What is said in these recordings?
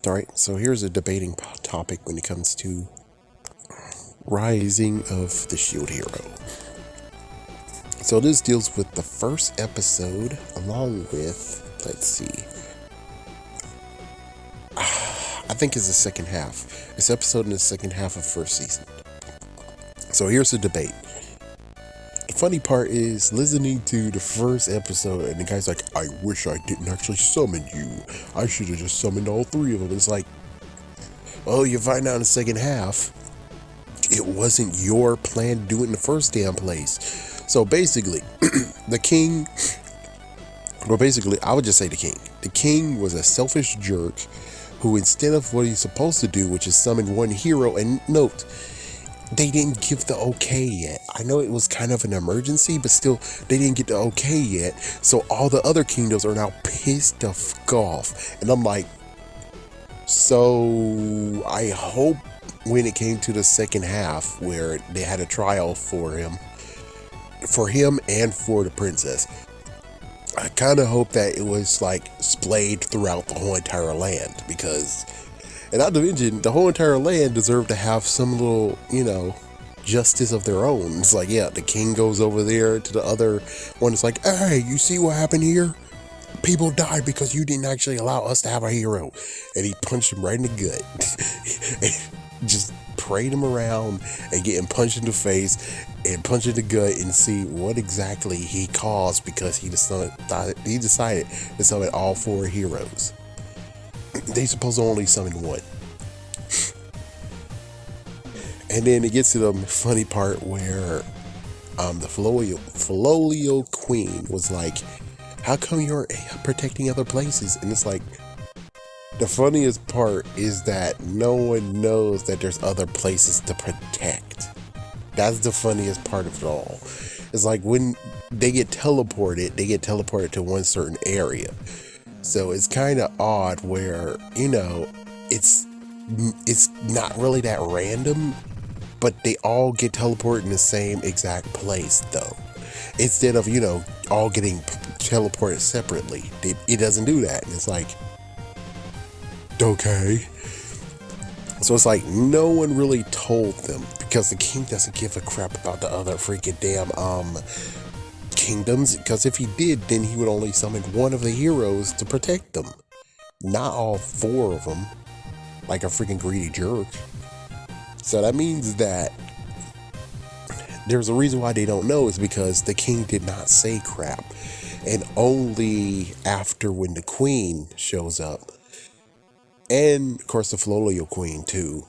All right, so here's a debating topic when it comes to Rising of the Shield Hero. So this deals with the first episode along with, let's see, I think it's the second half. It's episode in the second half of first season. So here's the debate. The funny part is listening to the first episode and the guy's like, I wish I didn't actually summon you. I should have just summoned all three of them. It's like, well, you find out in the second half, it wasn't your plan to do it in the first damn place. So basically, the king, I would just say the king. The king was a selfish jerk who, instead of what he's supposed to do, which is summon one hero, and note, they didn't give the okay yet. I know it was kind of an emergency, but still, they didn't get the okay yet. So all the other kingdoms are now pissed the fuck off. And I'm like, so I hope when it came to the second half where they had a trial for him and for the princess, I kind of hope that it was like splayed throughout the whole entire land, because, and not to mention, the whole entire land deserved to have some little, justice of their own. It's like, yeah, the king goes over there to the other one. It's like, hey, you see what happened here? People died because you didn't actually allow us to have a hero. And he punched him right in the gut. Just parade him around and get him punched in the face and punch in the gut and see what exactly he caused, because he decided to summon all four heroes. They supposed to only summon one. And then it gets to the funny part where the Filolio Queen was like, how come you're protecting other places? And it's like, the funniest part is that no one knows that there's other places to protect. That's the funniest part of it all. It's like when they get teleported to one certain area. So it's kind of odd where, it's not really that random, but they all get teleported in the same exact place though. Instead of, all getting teleported separately. It doesn't do that. And it's like, okay. So it's like no one really told them, because the king doesn't give a crap about the other freaking damn kingdoms, because if he did, then he would only summon one of the heroes to protect them, not all four of them, like a freaking greedy jerk. So that means that there's a reason why they don't know, is because the king did not say crap. And only after, when the queen shows up, and of course the Filolio Queen too,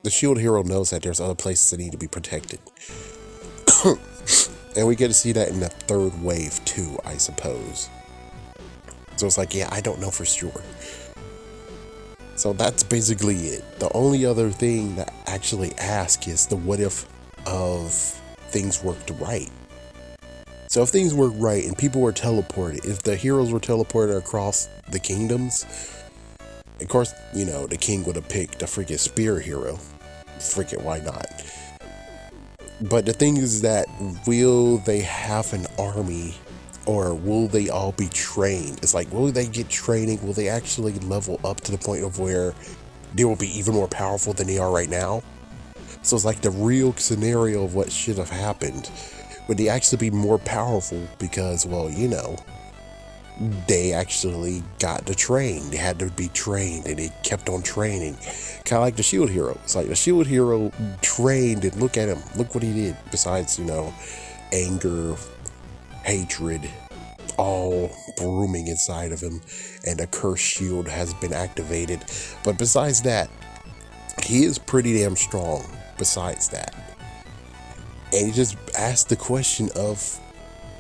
the shield hero knows that there's other places that need to be protected. And we get to see that in the third wave too, I suppose. So it's like, yeah, I don't know for sure. So that's basically it. The only other thing that I actually ask is the what if of things worked right. So if things worked right and people were teleported, if the heroes were teleported across the kingdoms, of course, the king would have picked a freaking spear hero. Freaking why not? But the thing is that, will they have an army, or will they all be trained? It's like, will they get training? Will they actually level up to the point of where they will be even more powerful than they are right now? So it's like the real scenario of what should have happened. Would they actually be more powerful because, well, they actually got to train. They had to be trained, and they kept on training. Kind of like the shield hero. It's like the shield hero trained, and look at him. Look what he did. Besides, anger, hatred, all brooming inside of him, and a cursed shield has been activated. But besides that, he is pretty damn strong. Besides that. And he just asked the question of,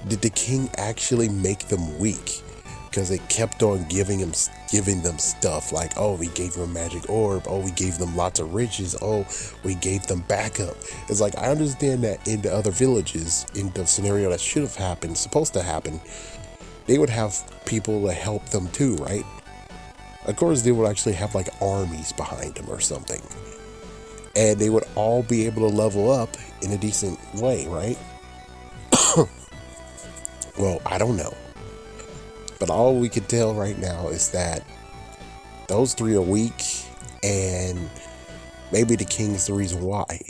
did the king actually make them weak? Because they kept on giving them stuff like, oh, we gave them a magic orb, oh, we gave them lots of riches, oh, we gave them backup. It's like, I understand that in the other villages, in the scenario that should have happened, supposed to happen, they would have people to help them too, right? Of course, they would actually have like armies behind them or something. And they would all be able to level up in a decent way, right? Well, I don't know. But all we can tell right now is that those three are weak, and maybe the king's the reason why.